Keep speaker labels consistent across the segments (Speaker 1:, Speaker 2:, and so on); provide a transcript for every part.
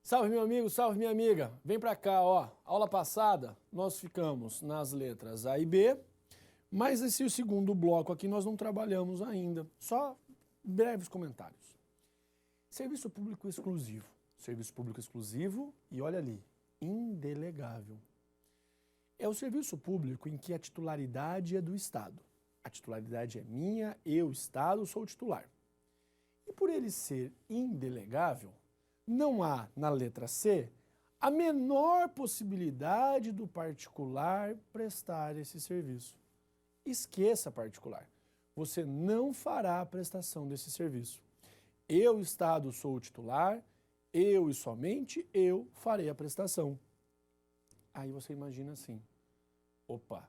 Speaker 1: Salve meu amigo, salve minha amiga. Vem pra cá, ó. Aula passada nós ficamos nas letras A e B, mas esse segundo bloco aqui nós não trabalhamos ainda. Só breves comentários. Serviço público exclusivo. Serviço público exclusivo e olha ali, indelegável. É o serviço público em que a titularidade é do Estado. A titularidade é minha, eu, Estado, sou o titular. E por ele ser indelegável, não há, na letra C, a menor possibilidade do particular prestar esse serviço. Esqueça particular. Você não fará a prestação desse serviço. Eu, Estado, sou o titular, eu e somente eu farei a prestação. Aí você imagina assim, opa,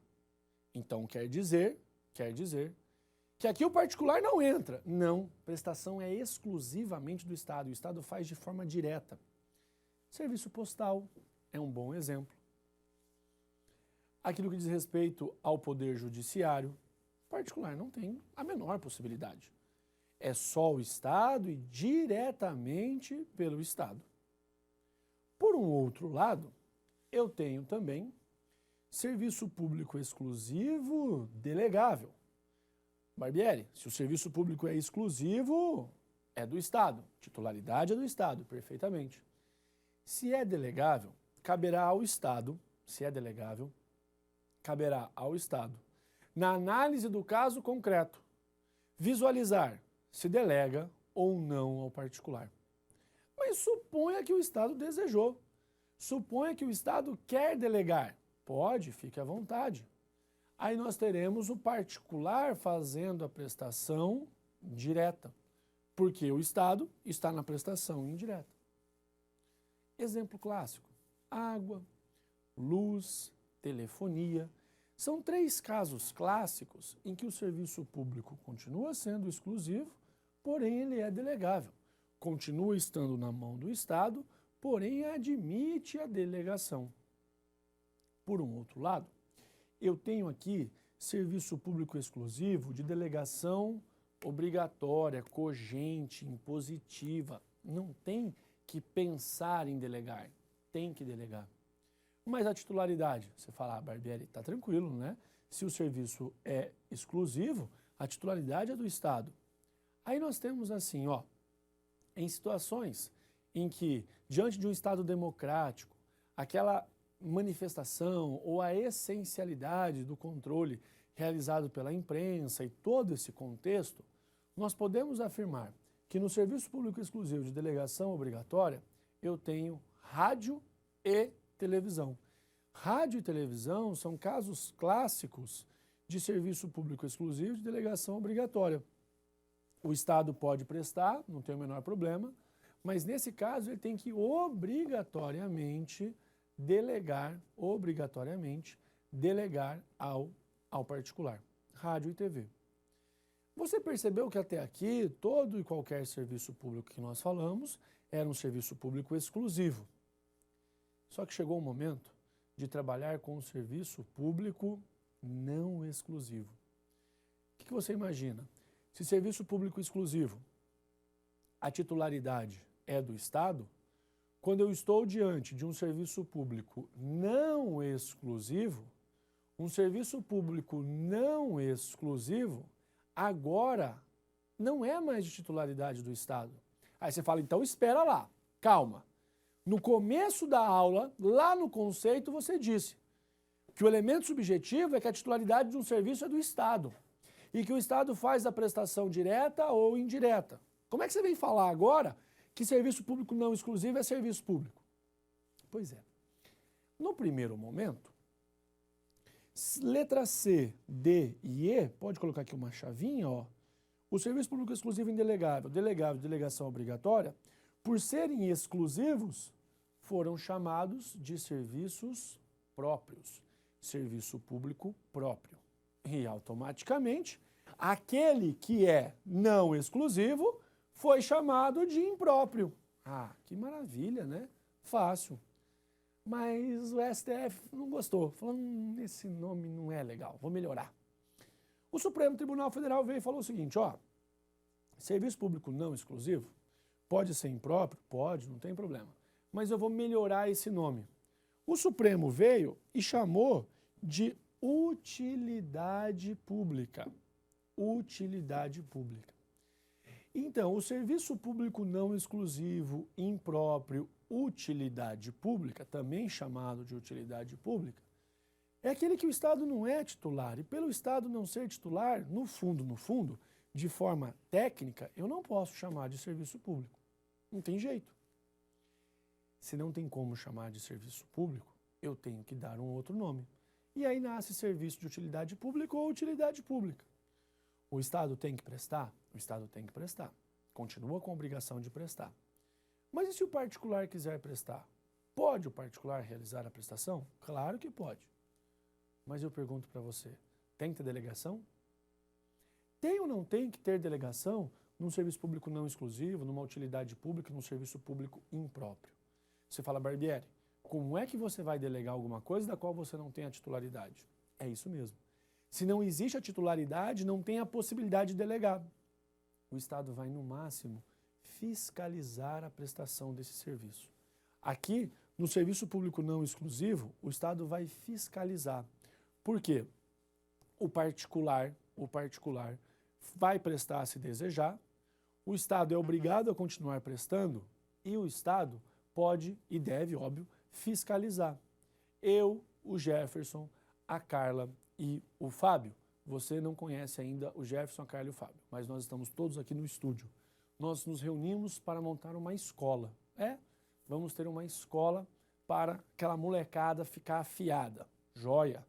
Speaker 1: então quer dizer que aqui o particular não entra. Não, prestação é exclusivamente do Estado. O Estado faz de forma direta. Serviço postal é um bom exemplo. Aquilo que diz respeito ao poder judiciário, particular não tem a menor possibilidade. É só o Estado e diretamente pelo Estado. Por um outro lado, eu tenho também serviço público exclusivo delegável. Barbieri, se o serviço público é exclusivo, é do Estado. Titularidade é do Estado, perfeitamente. Se é delegável, caberá ao Estado, na análise do caso concreto, visualizar se delega ou não ao particular. Mas suponha que o Estado desejou. Suponha que o Estado quer delegar. Pode, fique à vontade. Aí nós teremos o particular fazendo a prestação direta, porque o Estado está na prestação indireta. Exemplo clássico: água, luz, telefonia. São 3 casos clássicos em que o serviço público continua sendo exclusivo, porém ele é delegável. Continua estando na mão do Estado, porém admite a delegação. Por um outro lado, eu tenho aqui serviço público exclusivo de delegação obrigatória, cogente, impositiva. Não tem que pensar em delegar, tem que delegar. Mas a titularidade, você fala, Barbieri, está tranquilo, né? Se o serviço é exclusivo, a titularidade é do Estado. Aí nós temos assim, ó, em situações em que, diante de um Estado democrático, aquela manifestação ou a essencialidade do controle realizado pela imprensa e todo esse contexto, nós podemos afirmar que no serviço público exclusivo de delegação obrigatória, eu tenho rádio e televisão. Rádio e televisão são casos clássicos de serviço público exclusivo de delegação obrigatória. O Estado pode prestar, não tem o menor problema, mas nesse caso ele tem que obrigatoriamente delegar ao particular, rádio e TV. Você percebeu que até aqui, todo e qualquer serviço público que nós falamos era um serviço público exclusivo. Só que chegou o momento de trabalhar com um serviço público não exclusivo. O que você imagina? Se serviço público exclusivo, a titularidade é do Estado, quando eu estou diante de um serviço público não exclusivo, agora não é mais de titularidade do Estado. Aí você fala, então espera lá, calma. No começo da aula, lá no conceito, você disse que o elemento subjetivo é que a titularidade de um serviço é do Estado e que o Estado faz a prestação direta ou indireta. Como é que você vem falar agora que serviço público não exclusivo é serviço público? Pois é. No primeiro momento, letra C, D e E, pode colocar aqui uma chavinha, ó. O serviço público exclusivo indelegável, delegável, delegação obrigatória, por serem exclusivos, foram chamados de serviços próprios, serviço público próprio. E automaticamente, aquele que é não exclusivo foi chamado de impróprio. Ah, que maravilha, né? Fácil. Mas o STF não gostou, falando, esse nome não é legal, vou melhorar. O Supremo Tribunal Federal veio e falou o seguinte, ó, serviço público não exclusivo pode ser impróprio? Pode, não tem problema. mas eu vou melhorar esse nome. O Supremo veio e chamou de utilidade pública. Utilidade pública. Então, o serviço público não exclusivo, impróprio, utilidade pública, também chamado de utilidade pública, é aquele que o Estado não é titular. E pelo Estado não ser titular, no fundo, de forma técnica, eu não posso chamar de serviço público. Não tem jeito. Se não tem como chamar de serviço público, eu tenho que dar um outro nome. E aí nasce serviço de utilidade pública ou utilidade pública. O Estado tem que prestar? O Estado tem que prestar. Continua com a obrigação de prestar. Mas e se o particular quiser prestar? Pode o particular realizar a prestação? Claro que pode. Mas eu pergunto para você, tem que ter delegação? Tem ou não tem que ter delegação num serviço público não exclusivo, numa utilidade pública, num serviço público impróprio? Você fala, Barbieri, como é que você vai delegar alguma coisa da qual você não tem a titularidade? É isso mesmo. Se não existe a titularidade, não tem a possibilidade de delegar. O Estado vai, no máximo, fiscalizar a prestação desse serviço. Aqui, no serviço público não exclusivo, o Estado vai fiscalizar. Por quê? O particular vai prestar se desejar, o Estado é obrigado a continuar prestando e o Estado pode e deve, óbvio, fiscalizar. Eu, o Jefferson, a Carla e o Fábio. Você não conhece ainda o Jefferson, a Carla e o Fábio, mas nós estamos todos aqui no estúdio. Nós nos reunimos para montar uma escola. Vamos ter uma escola para aquela molecada ficar afiada. Joia!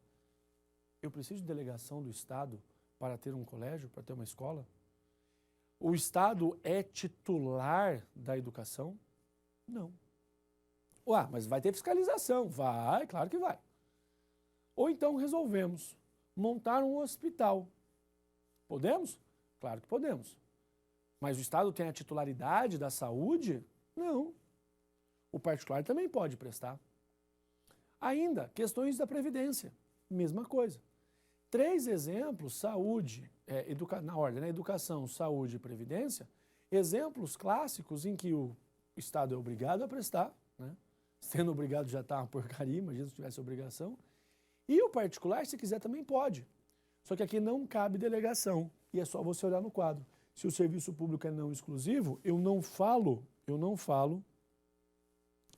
Speaker 1: Eu preciso de delegação do Estado para ter um colégio, para ter uma escola? O Estado é titular da educação? Não. Mas vai ter fiscalização? Vai, claro que vai. Ou então resolvemos montar um hospital. Podemos? Claro que podemos. Mas o Estado tem a titularidade da saúde? Não. O particular também pode prestar. Ainda, questões da Previdência. Mesma coisa. 3 exemplos, saúde, na ordem, né? Educação, saúde e previdência, exemplos clássicos em que o Estado é obrigado a prestar, né? Sendo obrigado já está uma porcaria, imagina se tivesse obrigação. E o particular, se quiser, também pode. Só que aqui não cabe delegação, e é só você olhar no quadro. Se o serviço público é não exclusivo, eu não falo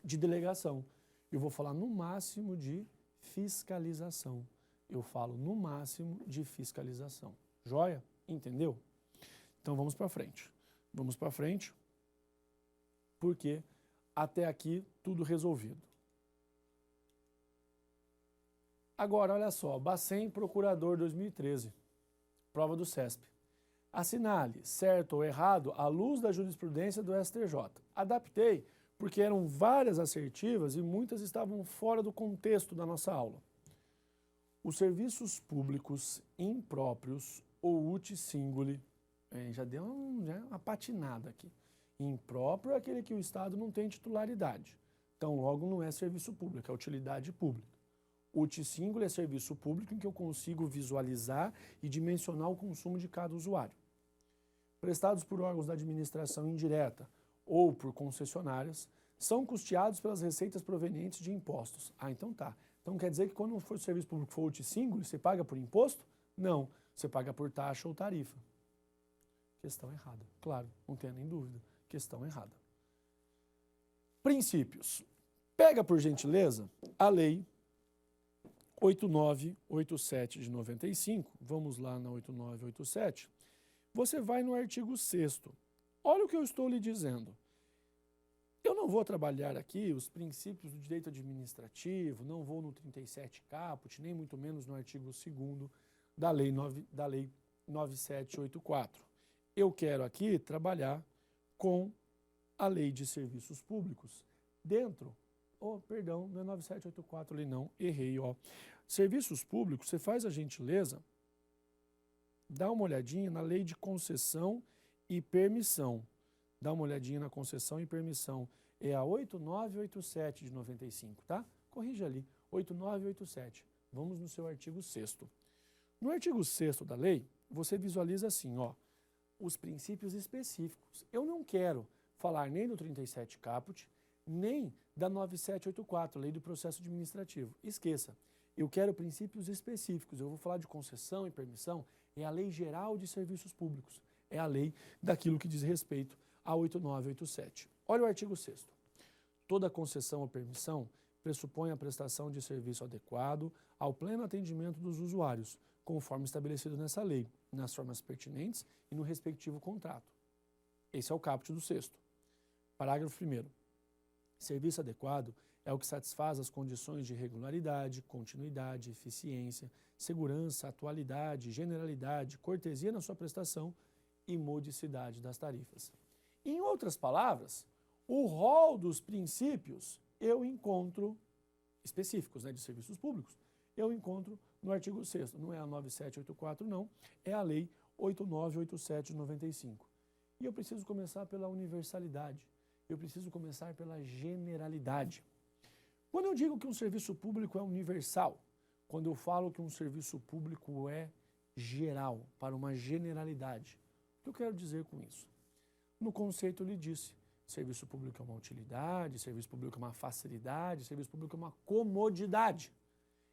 Speaker 1: de delegação. Eu vou falar no máximo de fiscalização. Eu falo no máximo de fiscalização. Joia? Entendeu? Então vamos para frente. Vamos para frente, porque até aqui tudo resolvido. Agora, olha só, Bacen Procurador 2013, prova do CESP. Assinale, certo ou errado, à luz da jurisprudência do STJ. Adaptei, porque eram várias assertivas e muitas estavam fora do contexto da nossa aula. Os serviços públicos impróprios ou uti singuli, já deu uma patinada aqui. Impróprio é aquele que o Estado não tem titularidade. Então, logo, não é serviço público, é utilidade pública. Uti singuli é serviço público em que eu consigo visualizar e dimensionar o consumo de cada usuário. Prestados por órgãos da administração indireta ou por concessionárias, são custeados pelas receitas provenientes de impostos. Então tá. Então quer dizer que quando o serviço público for uti singuli, você paga por imposto? Não, você paga por taxa ou tarifa. Questão errada. Claro, não tenha nem dúvida. Questão errada. Princípios. Pega, por gentileza, a lei 8987 de 95. Vamos lá na 8987. Você vai no artigo 6º. Olha o que eu estou lhe dizendo. Eu não vou trabalhar aqui os princípios do direito administrativo, não vou no 37 caput, nem muito menos no artigo 2º da lei 9784. Eu quero aqui trabalhar com a lei de serviços públicos dentro, perdão, não é 9784 ali não, errei, Serviços públicos, você faz a gentileza, dá uma olhadinha na lei de concessão e permissão. Dá uma olhadinha na concessão e permissão. É a 8987 de 95, tá? Corrige ali, 8987. Vamos no seu artigo 6º. No artigo 6º da lei, você visualiza assim, os princípios específicos. Eu não quero falar nem do 37 caput, nem da 9784, Lei do Processo Administrativo. Esqueça, eu quero princípios específicos. Eu vou falar de concessão e permissão, é a Lei Geral de Serviços Públicos. É a lei daquilo que diz respeito a 8987. Olha o artigo 6º. Toda concessão ou permissão pressupõe a prestação de serviço adequado ao pleno atendimento dos usuários, conforme estabelecido nessa lei, nas formas pertinentes e no respectivo contrato. Esse é o caput do 6º. Parágrafo 1º. Serviço adequado é o que satisfaz as condições de regularidade, continuidade, eficiência, segurança, atualidade, generalidade, cortesia na sua prestação e modicidade das tarifas. Em outras palavras, o rol dos princípios eu encontro, específicos, de serviços públicos, eu encontro no artigo 6º. Não é a 9784, não, é a lei 8987 de 95. E eu preciso começar pela universalidade, eu preciso começar pela generalidade. Quando eu digo que um serviço público é universal, quando eu falo que um serviço público é geral, para uma generalidade, o que eu quero dizer com isso? No conceito eu lhe disse, serviço público é uma utilidade, serviço público é uma facilidade, serviço público é uma comodidade.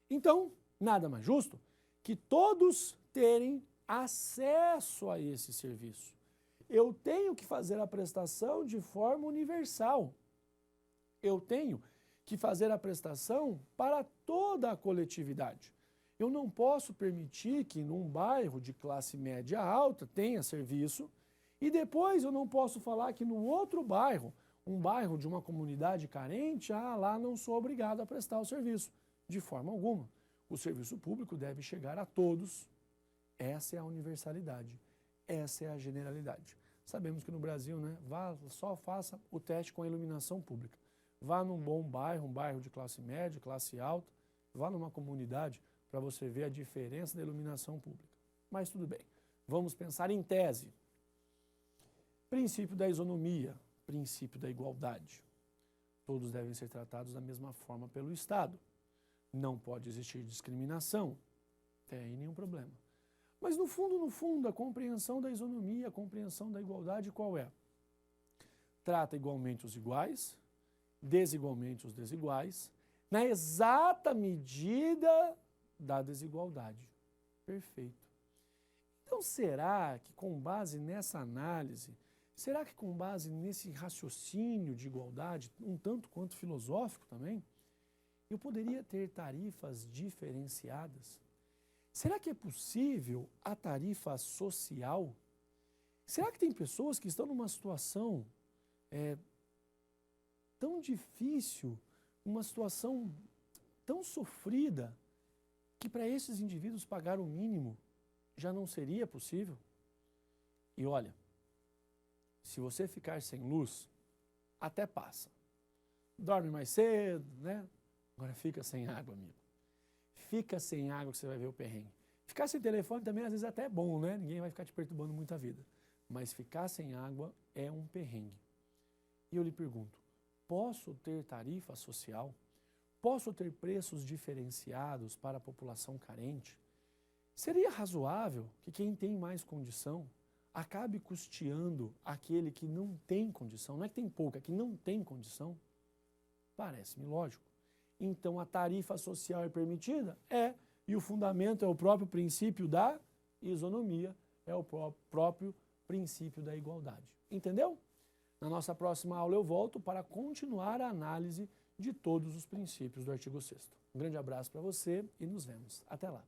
Speaker 1: Então, nada mais justo que todos terem acesso a esse serviço. Eu tenho que fazer a prestação de forma universal. Eu tenho que fazer a prestação para toda a coletividade. Eu não posso permitir que num bairro de classe média alta tenha serviço e depois eu não posso falar que no outro bairro, um bairro de uma comunidade carente, lá não sou obrigado a prestar o serviço. De forma alguma. O serviço público deve chegar a todos. Essa é a universalidade. Essa é a generalidade. Sabemos que no Brasil, só faça o teste com a iluminação pública. Vá num bom bairro, um bairro de classe média, classe alta, vá numa comunidade para você ver a diferença da iluminação pública. Mas tudo bem, vamos pensar em tese. Princípio da isonomia, princípio da igualdade. Todos devem ser tratados da mesma forma pelo Estado. Não pode existir discriminação, tem nenhum problema. Mas no fundo, a compreensão da isonomia, a compreensão da igualdade qual é? Trata igualmente os iguais, desigualmente os desiguais, na exata medida da desigualdade. Perfeito. Então, será que com base nessa análise, será que com base nesse raciocínio de igualdade, um tanto quanto filosófico também, eu poderia ter tarifas diferenciadas? Será que é possível a tarifa social? Será que tem pessoas que estão numa situação tão difícil, uma situação tão sofrida, que para esses indivíduos pagar o mínimo já não seria possível? E olha, se você ficar sem luz, até passa. Dorme mais cedo, Agora fica sem água, amigo. Fica sem água que você vai ver o perrengue. Ficar sem telefone também às vezes até é bom, Ninguém vai ficar te perturbando muito a vida. Mas ficar sem água é um perrengue. E eu lhe pergunto, posso ter tarifa social? Posso ter preços diferenciados para a população carente? Seria razoável que quem tem mais condição acabe custeando aquele que não tem condição? Não é que tem pouco, é que não tem condição? Parece-me lógico. Então a tarifa social é permitida? É. E o fundamento é o próprio princípio da isonomia, é o próprio princípio da igualdade. Entendeu? Na nossa próxima aula eu volto para continuar a análise de todos os princípios do artigo 6º. Um grande abraço para você e nos vemos. Até lá.